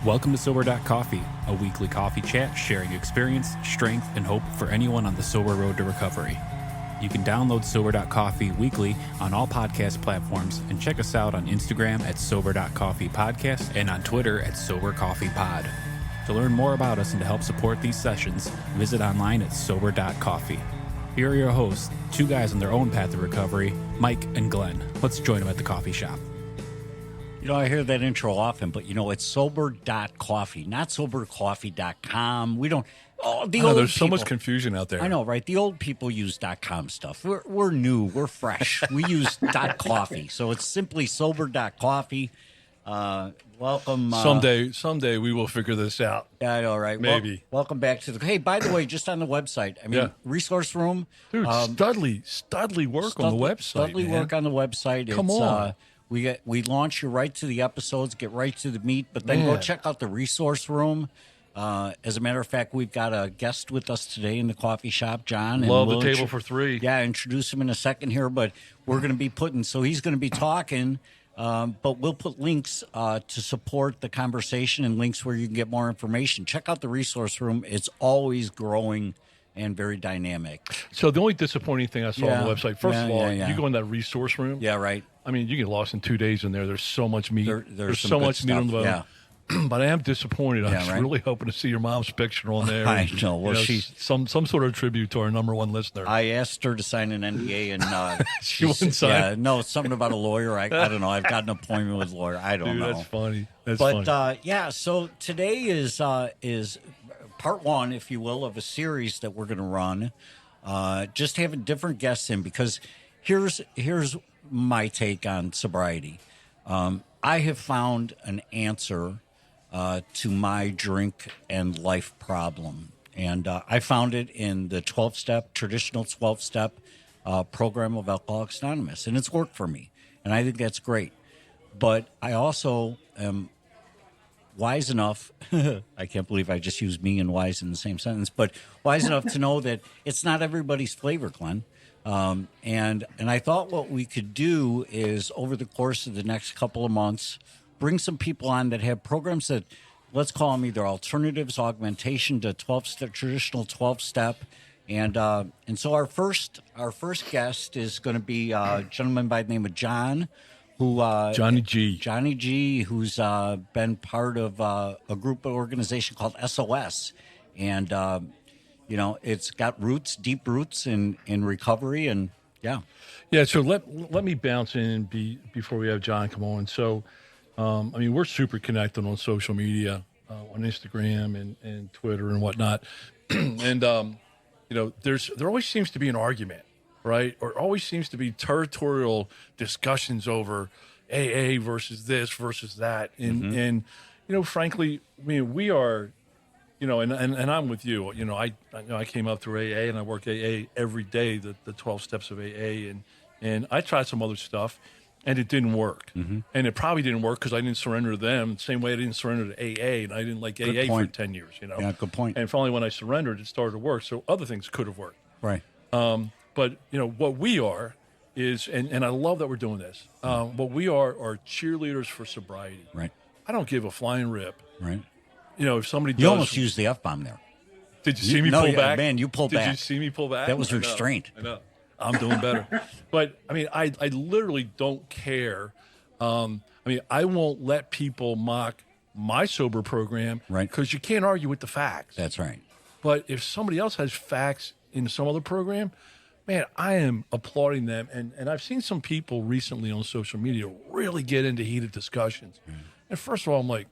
Welcome to Sober.Coffee, a weekly coffee chat sharing experience, strength, and hope for anyone on the sober road to recovery. You can download Sober.Coffee weekly on all podcast platforms and check us out on Instagram at Sober.Coffee Podcast and on Twitter at Sober.Coffee Pod. To learn more about us and to help support these sessions, visit online at Sober.Coffee. Here are your hosts, two guys on their own path of recovery, Mike and Glenn. Let's join them at the coffee shop. You know, I hear that intro often, but, you know, it's Sober.Coffee, not Sober.Coffee.com. We don't... Oh, there's so much confusion out there. I know, right? The old people use .com stuff. We're new. We're fresh. We use .coffee. So it's simply Sober.Coffee. Welcome. Someday we will figure this out. Yeah, I know, right? Maybe. Welcome back to the... Hey, by the way, just on the website, I mean, Resource Room. Dude, studly work on the website, Studly work on the website. Come on. We launch you right to the episodes, get right to the meat, but then go check out the Resource Room. As a matter of fact, we've got a guest with us today in the coffee shop, John. Love the table for three. Yeah, introduce him in a second here, but we're going to be he's going to be talking, but we'll put links to support the conversation and links where you can get more information. Check out the Resource Room. It's always growing and very dynamic. So the only disappointing thing I saw on the website, first of all, you go in that resource room. Yeah, right. I mean, you get lost in 2 days in there. There's so much meat. There's so much meat on the bone. Yeah. But I am disappointed. I was really hoping to see your mom's picture on there. I know. Well, she's some sort of tribute to our number one listener. I asked her to sign an NDA, and she wouldn't sign. Yeah, no, it's something about a lawyer. I don't know. I've got an appointment with a lawyer. I don't know. That's funny. So today is part one, if you will, of a series that we're going to run. Just having different guests in, because here's my take on sobriety. I have found an answer to my drink and life problem. And I found it in the traditional 12-step program of Alcoholics Anonymous. And it's worked for me. And I think that's great. But I also am wise enough, I can't believe I just used me and wise in the same sentence, but wise enough to know that it's not everybody's flavor, Glenn. And I thought what we could do is, over the course of the next couple of months, bring some people on that have programs that, let's call them either alternatives, augmentation to traditional 12-step. And so our first guest is going to be a gentleman by the name of John, Johnny G, who's been part of a group organization called SOS. And, it's got deep roots in recovery. And yeah. So let me bounce in before we have John come on. So, we're super connected on social media, on Instagram and Twitter and whatnot. And, there always seems to be an argument, right? Or always seems to be territorial discussions over AA versus this versus that. And frankly, we are, and I'm with you. I came up through AA and I work AA every day, the 12 steps of AA. And I tried some other stuff and it didn't work. Mm-hmm. And it probably didn't work because I didn't surrender to them the same way I didn't surrender to AA. And I didn't like AA for 10 years, Yeah, good point. And finally when I surrendered, it started to work. So other things could have worked. Right. But, what we are is, and I love that we're doing this, what we are cheerleaders for sobriety. Right. I don't give a flying rip. Right. If somebody does... You almost used the F-bomb there. Did you see me pull back? Man, you pulled back. Did you see me pull back? That was restraint. I know. I'm doing better. But, I literally don't care. I won't let people mock my sober program. Right. Because you can't argue with the facts. That's right. But if somebody else has facts in some other program, man, I am applauding them. And I've seen some people recently on social media really get into heated discussions. Mm. And first of all, I'm like,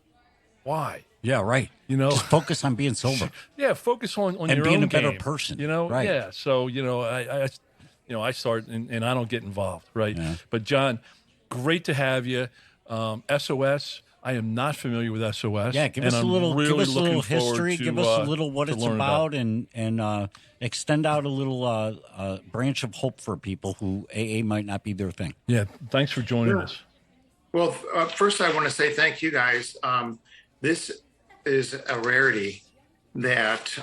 why? Yeah, right. Just focus on being sober. Yeah, focus on and your being own a better game, person. Right. Yeah. So, I start and I don't get involved, right? Yeah. But John, great to have you. SOS. I am not familiar with SOS. Yeah, give us a little history. Give us a little what it's about, and extend out a little branch of hope for people who AA might not be their thing. Yeah, thanks for joining us. Well, first I want to say thank you guys. This is a rarity that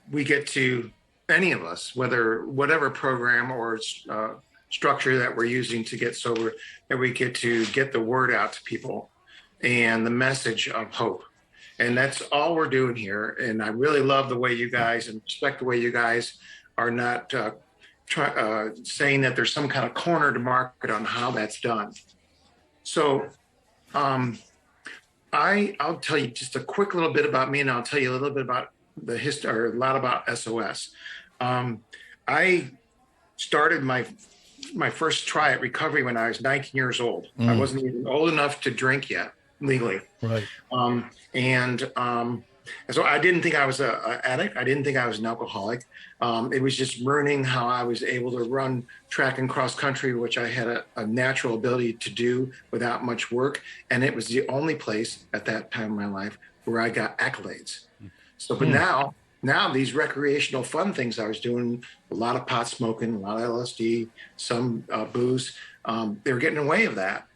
we get to, any of us, whatever program or structure that we're using to get sober, that we get to get the word out to people. and the message of hope. And that's all we're doing here. And I really love the way you guys and respect the way you guys are not saying that there's some kind of corner to market on how that's done. So I'll tell you just a quick little bit about me, and I'll tell you a little bit about the history, or a lot about SOS. I started my first try at recovery when I was 19 years old. I wasn't even old enough to drink yet legally. Right. And so I didn't think I was an addict. I didn't think I was an alcoholic. It was just learning how I was able to run track and cross country, which I had a natural ability to do without much work. And it was the only place at that time in my life where I got accolades. So, but now these recreational fun things I was doing, a lot of pot smoking, a lot of LSD, some booze, they were getting in the way of that.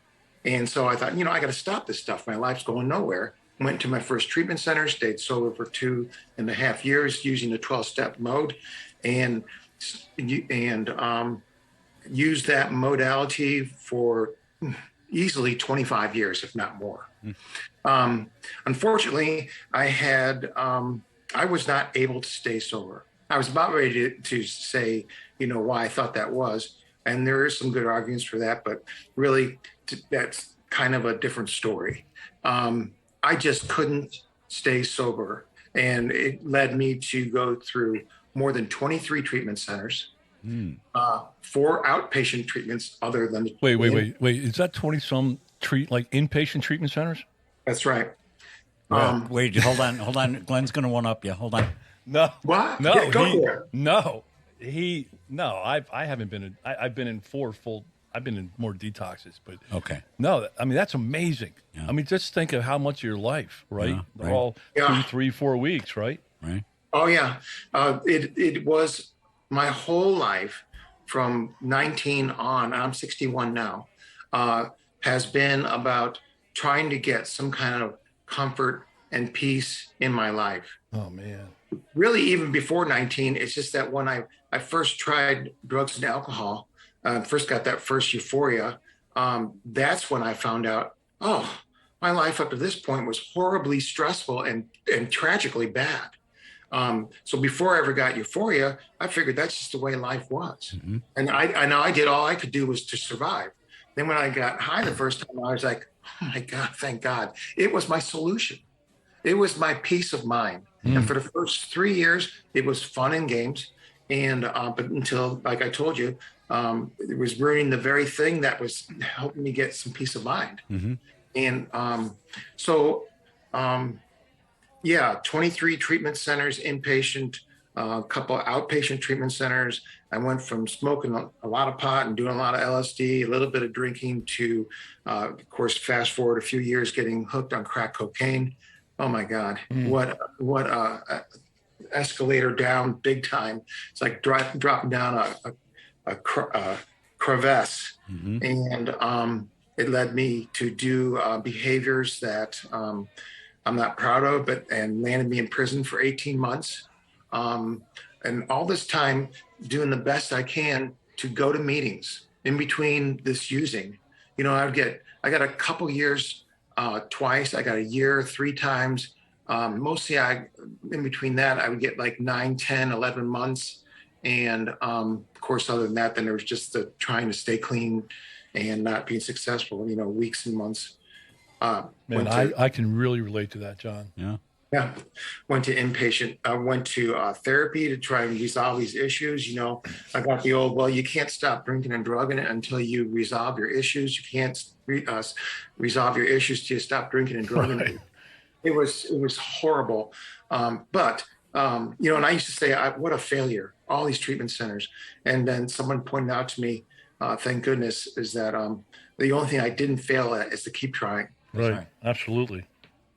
And so I thought, I got to stop this stuff. My life's going nowhere. Went to my first treatment center, stayed sober for 2.5 years using the 12-step mode, and used that modality for easily 25 years, if not more. Unfortunately, I was not able to stay sober. I was about ready to say, why I thought that was. And there is some good arguments for that, but really that's kind of a different story. I just couldn't stay sober. And it led me to go through more than 23 treatment centers, 4 outpatient treatments other than. Wait. Is that 20-some inpatient treatment centers? That's right. Wait, hold on. Glenn's going to one up you. Hold on. No. What? No. Yeah, go for it. No. I haven't been I've been in 4 full. I've been in more detoxes, but okay. No, I mean, that's amazing. Yeah. I mean, just think of how much of your life, right? Yeah, They're right. all 2, 3, 4 weeks, right? Right. Oh yeah. It was my whole life from 19 on, I'm 61 now, has been about trying to get some kind of comfort and peace in my life. Oh man. Really, even before 19, it's just that when I first tried drugs and alcohol, first got that first euphoria, that's when I found out, my life up to this point was horribly stressful and tragically bad. So before I ever got euphoria, I figured that's just the way life was. Mm-hmm. And I know I did all I could do was to survive. Then when I got high the first time, I was like, oh my God, thank God. It was my solution. It was my peace of mind. And for the first 3 years, it was fun and games. And but until, like I told you, it was ruining the very thing that was helping me get some peace of mind. Mm-hmm. And 23 treatment centers, inpatient, a couple of outpatient treatment centers. I went from smoking a lot of pot and doing a lot of LSD, a little bit of drinking to, of course, fast forward a few years, getting hooked on crack cocaine. Oh my God, what escalator down big time. It's like dropping down a crevasse. Mm-hmm. And it led me to do behaviors that I'm not proud of, and landed me in prison for 18 months. And all this time doing the best I can to go to meetings in between this using. I got a couple years twice. I got a year 3 times. Mostly in between that, I would get like 9, 10, 11 months. And of course, other than that, then there was just the trying to stay clean and not being successful, weeks and months. Man, I can really relate to that, John. Yeah. Yeah. Went to inpatient. I went to therapy to try and resolve these issues. I got the old, well, you can't stop drinking and drugging it until you resolve your issues. You can't resolve your issues till you stop drinking and drugging it. It was horrible. But and I used to say, what a failure, all these treatment centers. And then someone pointed out to me, thank goodness, is that the only thing I didn't fail at is to keep trying. Right. Absolutely.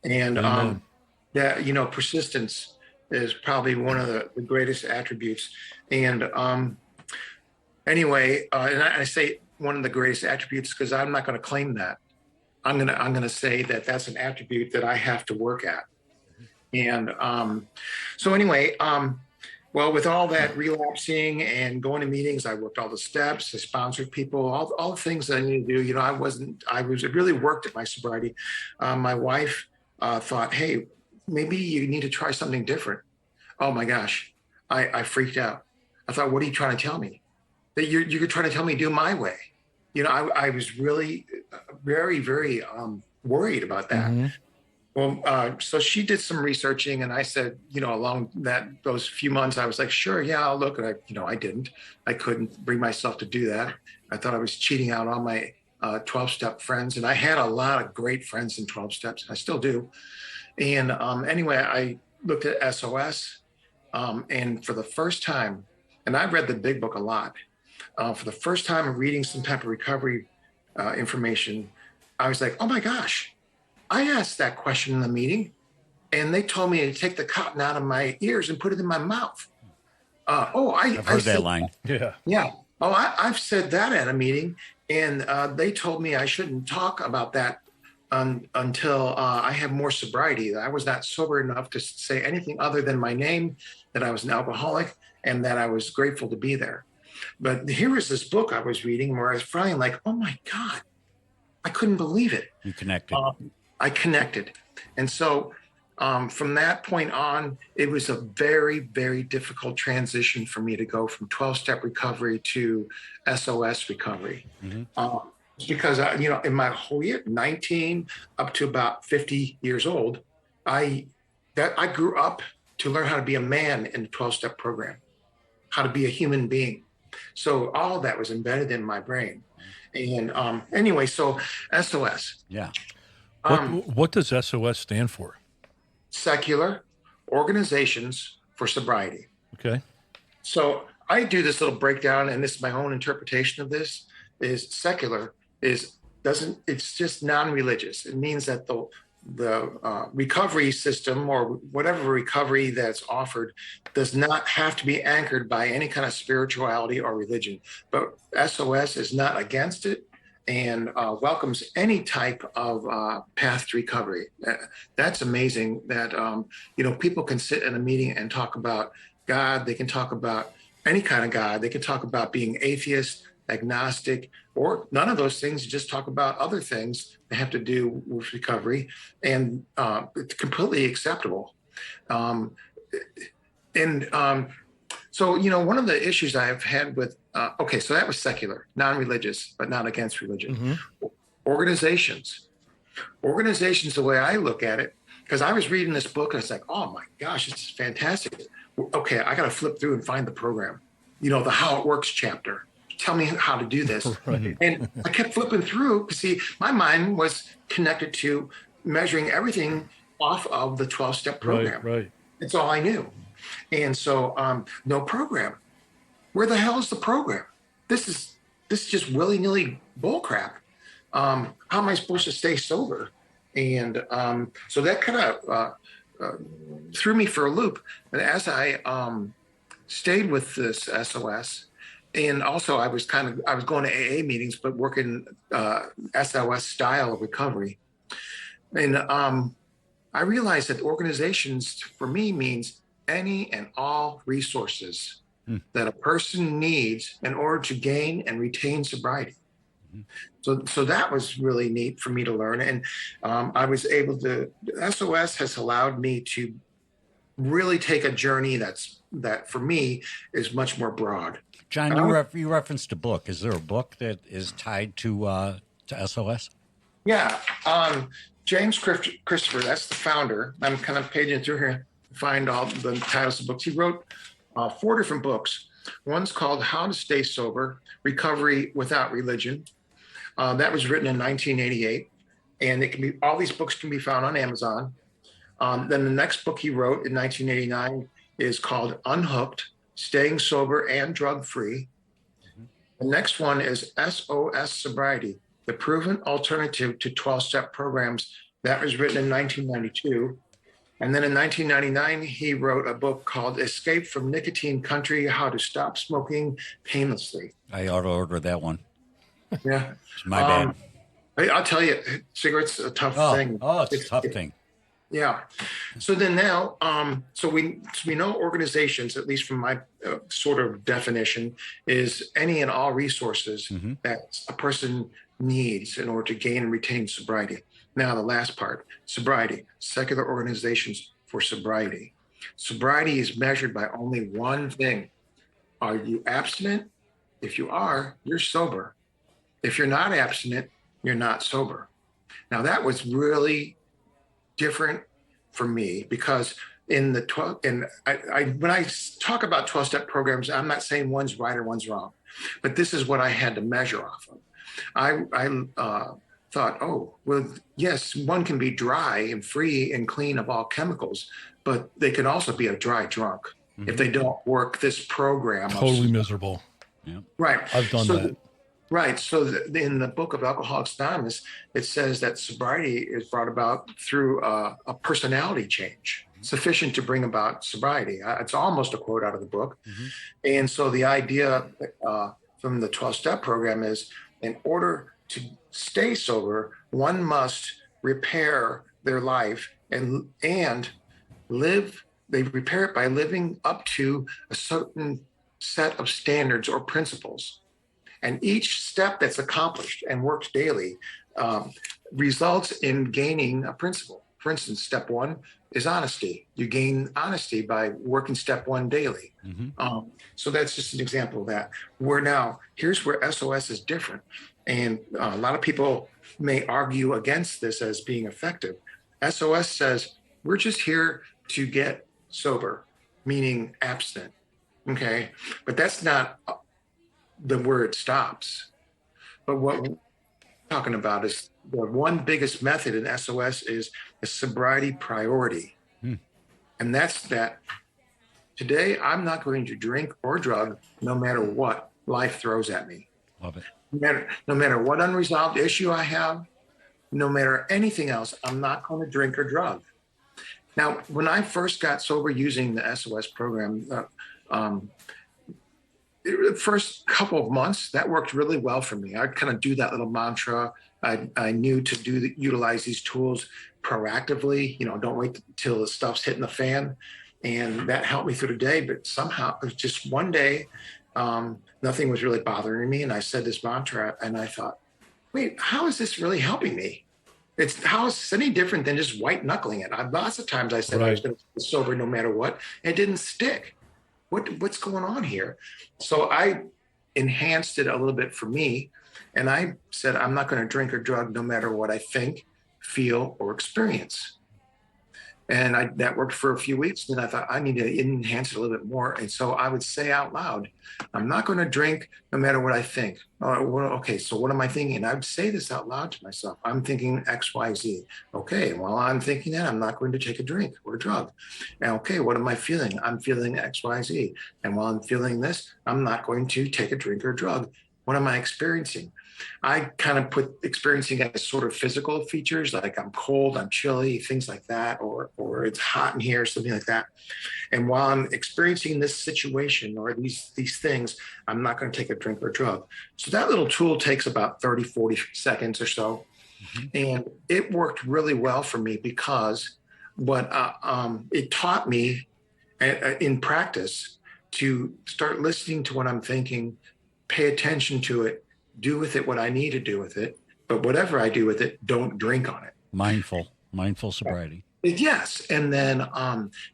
And persistence is probably one of the greatest attributes. And anyway, and I say one of the greatest attributes because I'm not going to claim that. I'm gonna say that that's an attribute that I have to work at. And so anyway, Well, with all that relapsing and going to meetings, I worked all the steps, I sponsored people, all the things that I needed to do. You know, it really worked at my sobriety. My wife thought, hey, maybe you need to try something different. Oh my gosh, I freaked out. I thought, what are you trying to tell me? That you're trying to tell me do my way? You know, I was really very, very worried about that. Mm-hmm. Well, so she did some researching, and I said, you know, along those few months, I was like, sure, yeah, I'll look. And I didn't. I couldn't bring myself to do that. I thought I was cheating out on my 12-step friends, and I had a lot of great friends in 12 steps. I still do. And anyway, I looked at SOS, and for the first time, and I've read the big book a lot. For the first time, reading some type of recovery information, I was like, oh my gosh. I asked that question in the meeting, and they told me to take the cotton out of my ears and put it in my mouth. I've heard that line. Yeah. Yeah. Oh, I've said that at a meeting, and they told me I shouldn't talk about that until I have more sobriety. I was not sober enough to say anything other than my name, that I was an alcoholic, and that I was grateful to be there. But here was this book I was reading where I was finally like, oh my God, I couldn't believe it. You connected. I connected. And so from that point on, it was a very, very difficult transition for me to go from 12-step recovery to SOS recovery. Mm-hmm. Because, you know, in my whole year, 19 up to about 50 years old, I grew up to learn how to be a man in the 12-step program, how to be a human being. So all that was embedded in my brain. And anyway, so SOS. Yeah. What does SOS stand for? Secular Organizations for Sobriety. Okay. So I do this little breakdown, and this is my own interpretation of this. Is secular it's just non-religious. It means that the recovery system, or whatever recovery that's offered, does not have to be anchored by any kind of spirituality or religion. But SOS is not against it, and welcomes any type of path to recovery. That's amazing that, you know, people can sit in a meeting and talk about God. They can talk about any kind of God. They can talk about being atheist, agnostic, or none of those things. Just talk about other things that have to do with recovery, and it's completely acceptable. So, you know, one of the issues I've had with, so that was secular, non-religious, but not against religion. Mm-hmm. Organizations, the way I look at it, because I was reading this book and it's like, oh my gosh, this is fantastic. Okay, I got to flip through and find the program, you know, the how it works chapter. Tell me how to do this. Right. And I kept flipping through because, see, my mind was connected to measuring everything off of the 12-step program. Right. That's all I knew. And so no program. Where the hell is the program? This is just willy-nilly bullcrap. How am I supposed to stay sober? And so that kind of threw me for a loop. But as I stayed with this SOS, and also I was going to AA meetings, but working SOS style of recovery. And I realized that organizations for me means any and all resources that a person needs in order to gain and retain sobriety. So that was really neat for me to learn. And I was able to, SOS has allowed me to really take a journey that for me is much more broad. John, you referenced a book. Is there a book that is tied to SOS? Yeah. James Christopher, that's the founder. I'm kind of paging through here to find all the titles of books. He wrote 4 different books. One's called How to Stay Sober, Recovery Without Religion. That was written in 1988. And all these books can be found on Amazon. Then the next book he wrote in 1989 is called Unhooked, Staying Sober and Drug-Free. The next one is SOS Sobriety, the proven alternative to 12-step programs. That was written in 1992. And then in 1999, he wrote a book called Escape from Nicotine Country, How to Stop Smoking Painlessly. I ought to order that one. Yeah. It's my bad. I'll tell you, cigarettes are a tough thing. Oh, it's a tough thing. Yeah. So then now, so we know organizations, at least from my sort of definition, is any and all resources that a person needs in order to gain and retain sobriety. Now, the last part, sobriety, secular organizations for sobriety. Sobriety is measured by only one thing. Are you abstinent? If you are, you're sober. If you're not abstinent, you're not sober. Now, that was really different for me because in the 12, and I when I talk about 12-step programs, I'm not saying one's right or one's wrong, but this is what I had to measure off of. I thought, oh, well, yes, one can be dry and free and clean of all chemicals, but they can also be a dry drunk if they don't work this program. Totally miserable. Yeah. Right. I've done that. Right. So in the book of Alcoholics Anonymous, it says that sobriety is brought about through a personality change, sufficient to bring about sobriety. It's almost a quote out of the book. And so the idea from the 12-step program is, in order to stay sober, one must repair their life and live. They repair it by living up to a certain set of standards or principles. And each step that's accomplished and worked daily results in gaining a principle. For instance, step one is honesty. You gain honesty by working step one daily. So that's just an example of that. Here's where SOS is different. And a lot of people may argue against this as being effective. SOS says, we're just here to get sober, meaning abstinent. Okay. But that's not where it stops. But what we're talking about is the one biggest method in SOS is a sobriety priority. And that's that today I'm not going to drink or drug no matter what life throws at me. Love it. No matter what unresolved issue I have, no matter anything else, I'm not going to drink or drug. Now, when I first got sober using the SOS program, the first couple of months, that worked really well for me. I'd kind of do that little mantra. I knew to utilize these tools proactively, don't wait till the stuff's hitting the fan. And that helped me through the day. But somehow, it was just one day, nothing was really bothering me. And I said this mantra and I thought, wait, how is this really helping me? How is this any different than just white knuckling it? Lots of times I said I was going to be sober no matter what. And it didn't stick. What's going on here? So I enhanced it a little bit for me. And I said, I'm not going to drink or drug no matter what I think, feel, or experience. And that worked for a few weeks. Then I thought I need to enhance it a little bit more. And so I would say out loud, I'm not going to drink no matter what I think. Okay, so what am I thinking? And I would say this out loud to myself. I'm thinking X, Y, Z. Okay, while I'm thinking that, I'm not going to take a drink or a drug. And okay, what am I feeling? I'm feeling X, Y, Z. And while I'm feeling this, I'm not going to take a drink or drug. What am I experiencing? I kind of put experiencing as sort of physical features, like I'm cold, I'm chilly, things like that, or it's hot in here, something like that. And while I'm experiencing this situation or these things, I'm not going to take a drink or drug. So that little tool takes about 30, 40 seconds or so. And it worked really well for me because it taught me in practice to start listening to what I'm thinking, pay attention to it, do with it what I need to do with it, but whatever I do with it, don't drink on it. Mindful sobriety. Yes. And then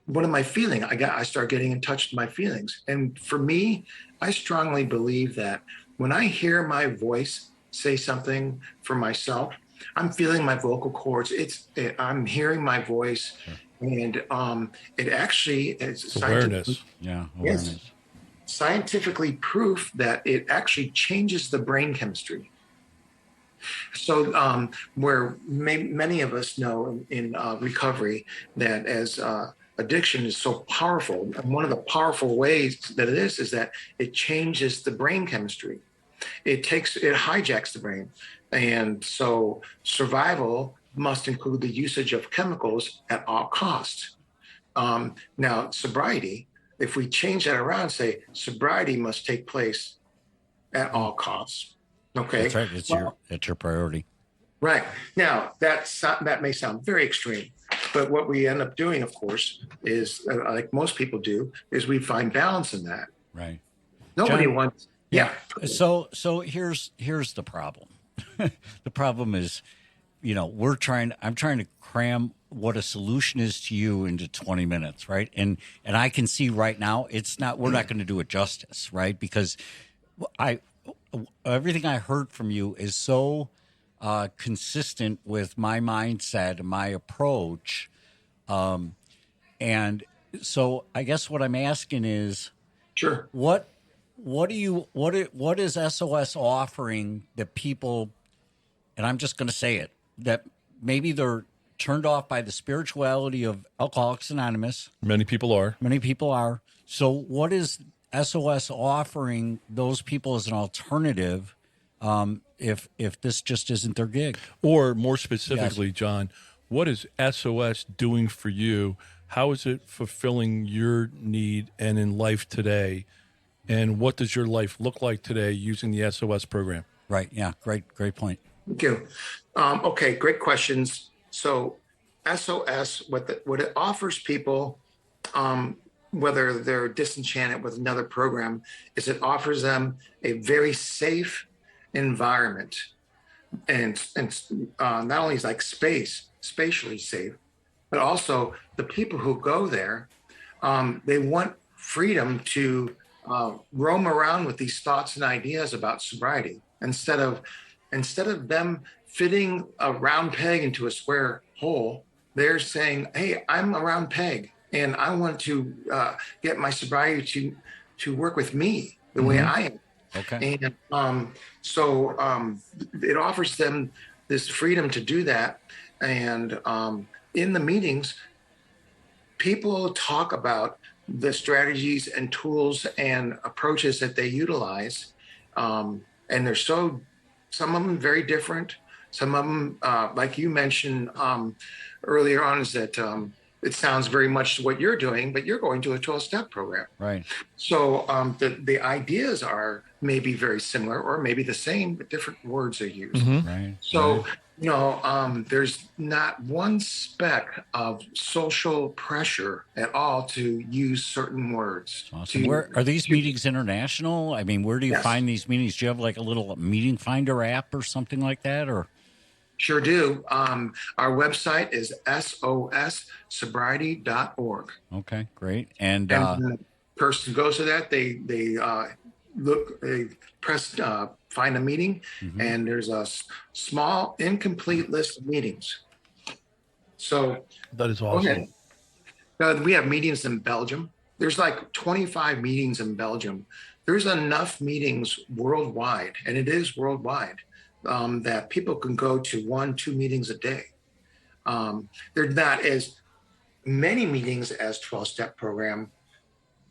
what am I feeling? I start getting in touch with my feelings. And for me, I strongly believe that when I hear my voice say something for myself, I'm feeling my vocal cords. I'm hearing my voice. And it actually is awareness. Yeah, awareness. Yes, scientifically proof that it actually changes the brain chemistry. So where many of us know in recovery that as addiction is so powerful, and one of the powerful ways that it is that it changes the brain chemistry. It hijacks the brain. And so survival must include the usage of chemicals at all costs. Now, sobriety, if we change that around, say sobriety must take place at all costs. Okay. That's right. It's your priority. Right. Now, that may sound very extreme, But what we end up doing, of course, is like most people do, is we find balance in that. Right. Nobody John, wants. Yeah. So here's the problem. The problem is, I'm trying to cram what a solution is to you into 20 minutes, right? And I can see right now we're not going to do it justice, right? Because everything I heard from you is so consistent with my mindset and my approach. And so I guess what I'm asking is, Sure. what is SOS offering that people, and I'm just going to say it, that maybe they're turned off by the spirituality of Alcoholics Anonymous. Many people are. So what is SOS offering those people as an alternative if this just isn't their gig? Or more specifically, Yes. John, what is SOS doing for you? How is it fulfilling your need and in life today? And what does your life look like today using the SOS program? Right. Yeah. Great point. Thank you. Okay, great questions. So SOS, what it offers people, whether they're disenchanted with another program, is it offers them a very safe environment. And not only is like spatially safe, but also the people who go there, they want freedom to roam around with these thoughts and ideas about sobriety instead of them fitting a round peg into a square hole. They're saying, hey, I'm a round peg and I want to get my sobriety to work with me the way I am. Okay. And so it offers them this freedom to do that. And in the meetings, people talk about the strategies and tools and approaches that they utilize. And they're some of them very different. Some of them, like you mentioned earlier on, is that it sounds very much what you're doing, but you're going to a 12-step program. Right. So the ideas are maybe very similar or maybe the same, but different words are used. Right. So, there's not one speck of social pressure at all to use certain words. Awesome. Where are these meetings international? I mean, where do you Yes. find these meetings? Do you have like a little meeting finder app or something like that? Or Sure do. Our website is SOSsobriety.org. okay, great. And And when the person goes to that, they press find a meeting, and there's a small incomplete list of meetings. So That is go awesome. ahead. We have meetings in Belgium. There's like 25 meetings in Belgium. There's enough meetings worldwide, and it is worldwide, that people can go to 1-2 meetings a day. There are not as many meetings as 12-step program.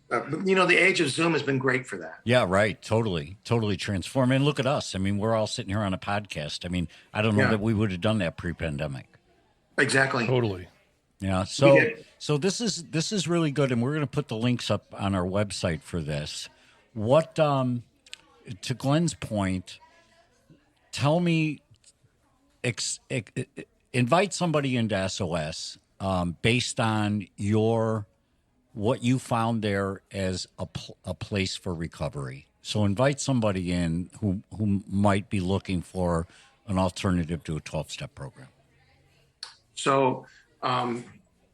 The age of Zoom has been great for that. yeah, right. Totally transforming. And look at us. I mean, we're all sitting here on a podcast. I mean, I don't know Yeah. that we would have done that pre-pandemic. Exactly. Totally. Yeah. We So did. this is really good, and we're going to put the links up on our website for this. What to Glenn's point, tell me, invite somebody into SOS based on what you found there as a place for recovery. So invite somebody in who might be looking for an alternative to a 12-step program. So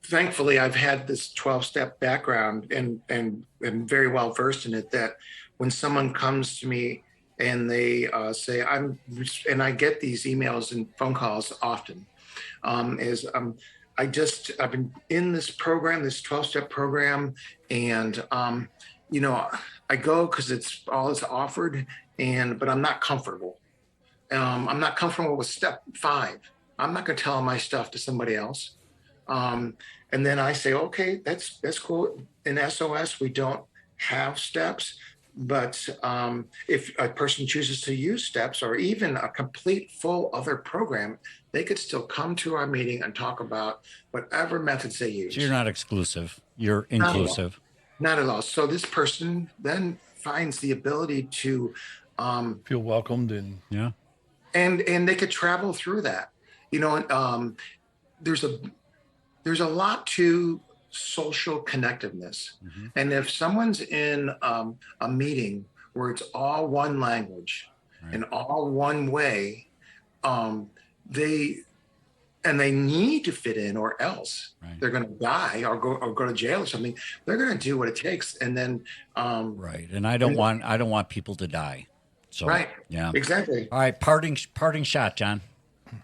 thankfully, I've had this 12-step background and very well versed in it, that when someone comes to me and they say, and I get these emails and phone calls often, I've been in this program, this 12-step program, and I go because it's all it's offered, but I'm not comfortable. I'm not comfortable with step 5. I'm not going to tell my stuff to somebody else. And then I say, okay, that's cool. In SOS, we don't have steps, but if a person chooses to use steps or even a complete full other program, they could still come to our meeting and talk about whatever methods they use. So you're not exclusive. You're inclusive. Not at all. So this person then finds the ability to Feel welcomed and Yeah. and they could travel through that. There's there's a lot to social connectiveness. And if someone's in a meeting where it's all one language and all one way, they need to fit in, or else they're going to die or go to jail or something. They're going to do what it takes, and then And I don't want people to die. So yeah, exactly. All right, parting shot, John.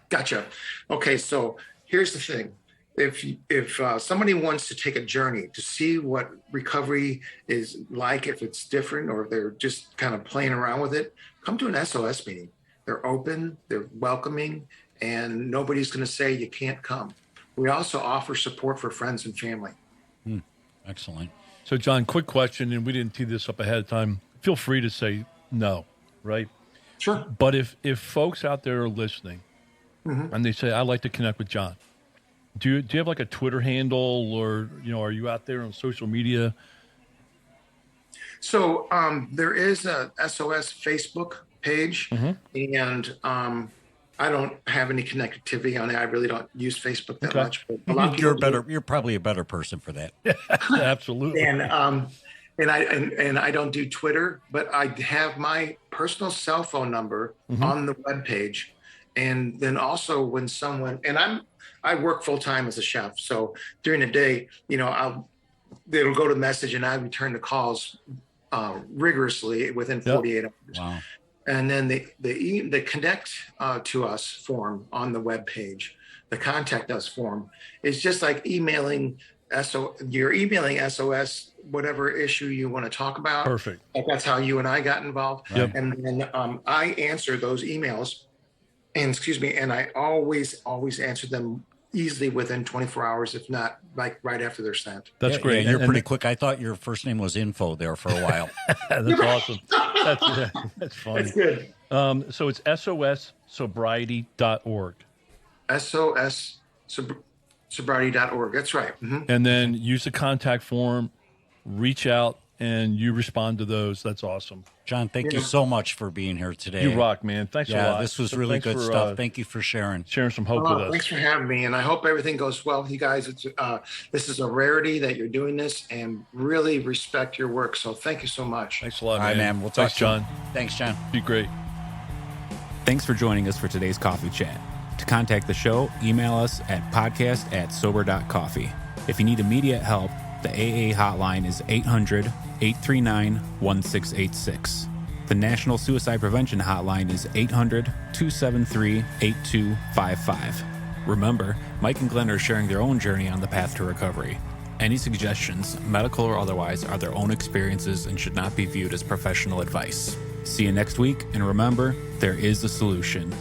Gotcha. Okay, so here's the thing: if somebody wants to take a journey to see what recovery is like, if it's different, or they're just kind of playing around with it, come to an SOS meeting. They're open, they're welcoming, and nobody's going to say you can't come. We also offer support for friends and family. Excellent. So, John, quick question, and we didn't tee this up ahead of time. Feel free to say no, right? Sure. But if folks out there are listening and they say, I'd like to connect with John, do you have like a Twitter handle, or, are you out there on social media? So there is a SOS Facebook page, and I don't have any connectivity on it. I really don't use Facebook that much. But a lot of people You're probably a better person for that. Absolutely. And I don't do Twitter, but I have my personal cell phone number on the webpage. And then also when someone, and I work full time as a chef, so during the day, they'll go to message and I return the calls rigorously within 48 hours. Wow. And then the connect to us form on the webpage, the contact us form, is just like emailing you're emailing SOS whatever issue you want to talk about. Perfect. Like that's how you and I got involved. Yep. And then I answer those emails, and I always answer them easily within 24 hours, if not like right after they're sent. That's great. Yeah, you're pretty quick. I thought your first name was Info there for a while. That's awesome. That's funny. That's good. So it's SOS.Sobriety.org. SOS Sobriety.org. That's right. And then use the contact form, reach out, and you respond to those. That's awesome. John, thank you so much for being here today. You rock, man. Thanks a lot. This was really good stuff. Thank you for sharing some hope with us. Thanks for having me, and I hope everything goes well with you guys. It's this is a rarity that you're doing this, and really respect your work. So thank you so much. Thanks a lot, man. All right, man. We'll talk Thanks, John. Thanks, John. Be great. Thanks for joining us for today's coffee chat. To contact the show, email us at podcast@Sober.Coffee. If you need immediate help, the AA hotline is 800-839-1686. The National Suicide Prevention Hotline is 800-273-8255. Remember, Mike and Glenn are sharing their own journey on the path to recovery. Any suggestions, medical or otherwise, are their own experiences and should not be viewed as professional advice. See you next week, and remember, there is a solution.